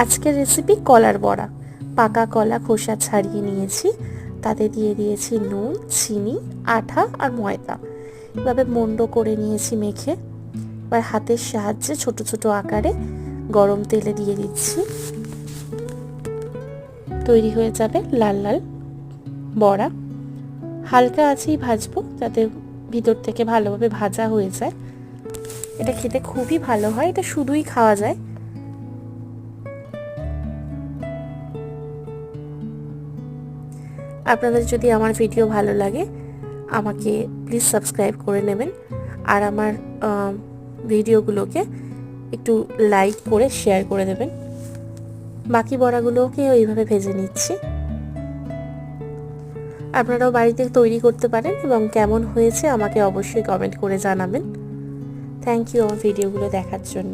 আজকের রেসিপি কলার বড়া। পাকা কলা খোসা ছাড়িয়ে নিয়েছি, তাতে দিয়ে দিয়েছি নুন, চিনি, আটা আর ময়দা। এভাবে মন্ড করে নিয়েছি মেখে। এবার হাতের সাহায্যে ছোট ছোট আকারে গরম তেলে দিয়ে দিচ্ছি। তৈরি হয়ে যাবে লাল লাল বড়া। হালকা আঁচেই ভাজবো যাতে ভিতর থেকে ভালোভাবে ভাজা হয়ে যায়। এটা খেতে খুবই ভালো হয়, এটা শুধুই খাওয়া যায়। আপনাদের যদি আমার ভিডিও ভালো লাগে আমাকে প্লিজ সাবস্ক্রাইব করে নেবেন, আর আমার ভিডিওগুলোকে একটু লাইক করে শেয়ার করে দেবেন। বাকি বড়াগুলোকে এইভাবে ভেজে নিচ্ছি। আপনারাও বাড়িতে তৈরি করতে পারেন এবং কেমন হয়েছে আমাকে অবশ্যই কমেন্ট করে জানাবেন। থ্যাংক ইউ আমার ভিডিওগুলো দেখার জন্য।